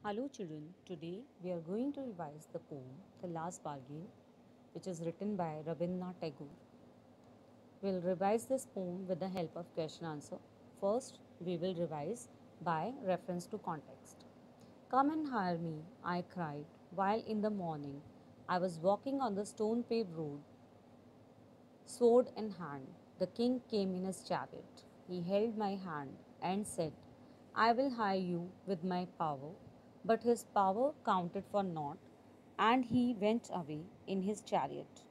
Hello children, today we are going to revise the poem The Last Bargain, which is written by Rabindranath Tagore. We'll revise this poem with the help of question answer. First, we will revise by reference to context. Come and hire me, I cried, while in the morning I was walking on the stone paved road, sword in hand. The king came in his chariot. He held my hand and said, I will hire you with my power. But his power counted for naught, and he went away in his chariot.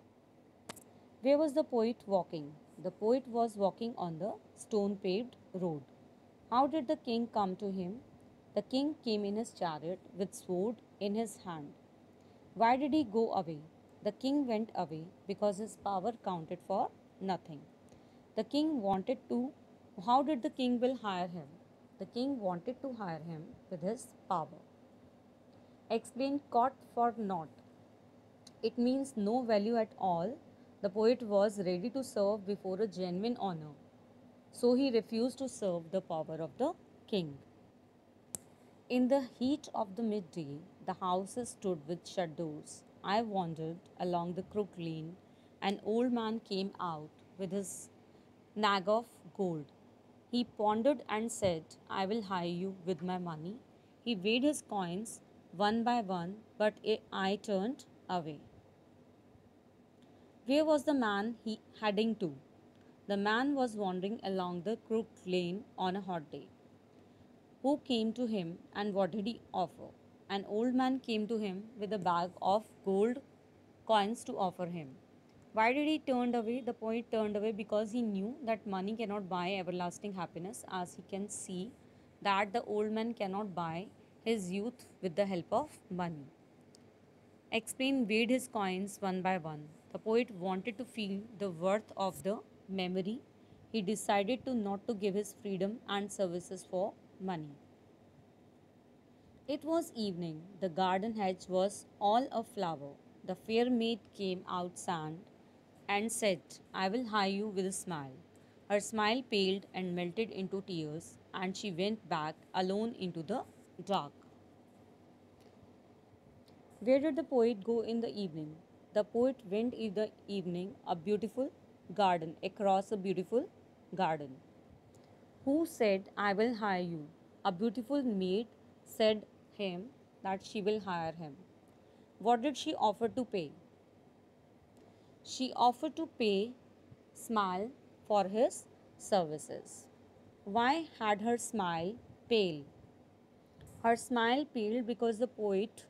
Where was the poet walking? The poet was walking on the stone paved road. How did the king come to him? The king came in his chariot with sword in his hand. Why did he go away? The king went away because his power counted for nothing. The king wanted to. How did the king will hire him? The king wanted to hire him with his power. Explain caught for naught. It means no value at all. The poet was ready to serve before a genuine honor. So he refused to serve the power of the king. In the heat of the midday, the houses stood with shut doors. I wandered along the crooked lane. An old man came out with his nag of gold. He pondered and said, I will hire you with my money. He weighed his coins one by one, but I turned away. Where was the man he heading to? The man was wandering along the crooked lane on a hot day. Who came to him and what did he offer? An old man came to him with a bag of gold coins to offer him. Why did he turn away? The poet turned away because he knew that money cannot buy everlasting happiness, as he can see that the old man cannot buy his youth with the help of money. Explain weighed his coins one by one. The poet wanted to feel the worth of the memory. He decided to not to give his freedom and services for money. It was evening. The garden hedge was all aflower. The fair maid came out and said, I will hire you with a smile. Her smile paled and melted into tears, and she went back alone into the dark. Where did the poet go in the evening? The poet went in the evening a beautiful garden, across a beautiful garden. Who said, I will hire you? A beautiful maid said him that she will hire him. What did she offer to pay? She offered to pay smile for his services. Why had her smile pale? Her smile paled because the poet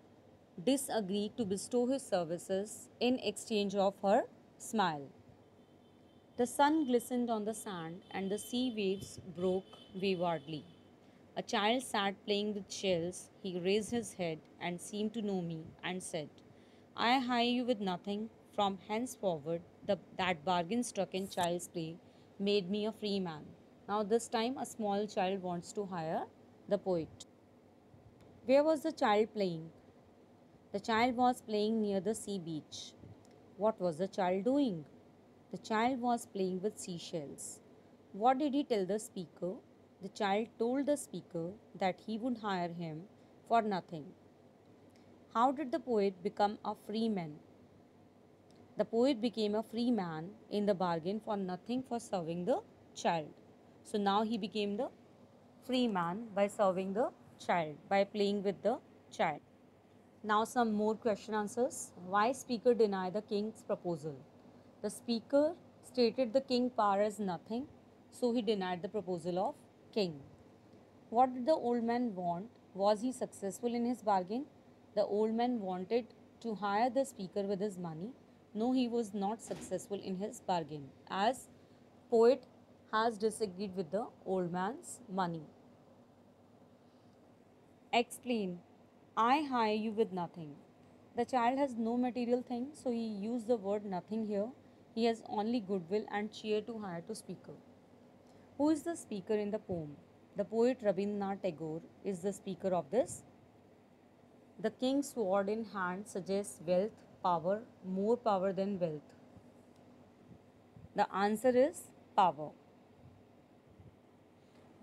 disagreed to bestow his services in exchange of her smile. The sun glistened on the sand and the sea waves broke waywardly. A child sat playing with shells. He raised his head and seemed to know me and said, I hire you with nothing. From henceforward, that bargain struck in child's play made me a free man. Now, this time, a small child wants to hire the poet. Where was the child playing? The child was playing near the sea beach. What was the child doing? The child was playing with seashells. What did he tell the speaker? The child told the speaker that he would hire him for nothing. How did the poet become a free man? The poet became a free man in the bargain for nothing for serving the child. So now he became the free man by serving the child, by playing with the child. Now some more question answers. Why speaker deny the king's proposal? The speaker stated the king power is nothing, so he denied the proposal of king. What did the old man want? Was he successful in his bargain? The old man wanted to hire the speaker with his money. No, he was not successful in his bargain, as poet has disagreed with the old man's money. Explain. I hire you with nothing. The child has no material thing, so he used the word nothing here. He has only goodwill and cheer to hire to speaker. Who is the speaker in the poem? The poet Rabindranath Tagore is the speaker of this. The king's sword in hand suggests wealth, power, more power than wealth. The answer is power.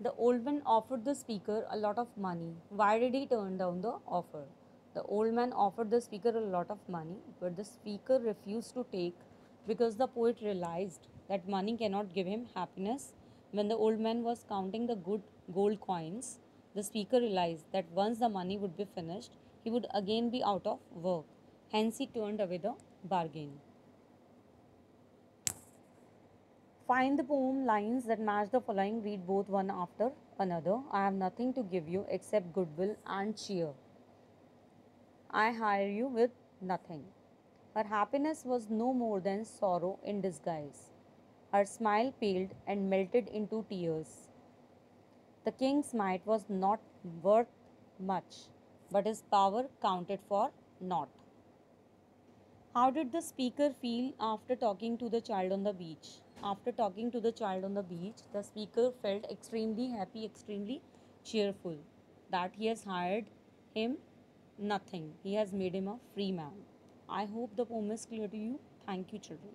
The old man offered the speaker a lot of money. Why did he turn down the offer? The old man offered the speaker a lot of money, but the speaker refused to take because the poet realized that money cannot give him happiness. When the old man was counting the good gold coins, the speaker realized that once the money would be finished, he would again be out of work. Hence, he turned away the bargain. Find the poem lines that match the following. Read both one after another. I have nothing to give you except goodwill and cheer. I hire you with nothing. Her happiness was no more than sorrow in disguise. Her smile paled and melted into tears. The king's might was not worth much, but his power counted for naught. How did the speaker feel after talking to the child on the beach? After talking to the child on the beach, the speaker felt extremely happy, extremely cheerful that he has hired him nothing. He has made him a free man. I hope the poem is clear to you. Thank you, children.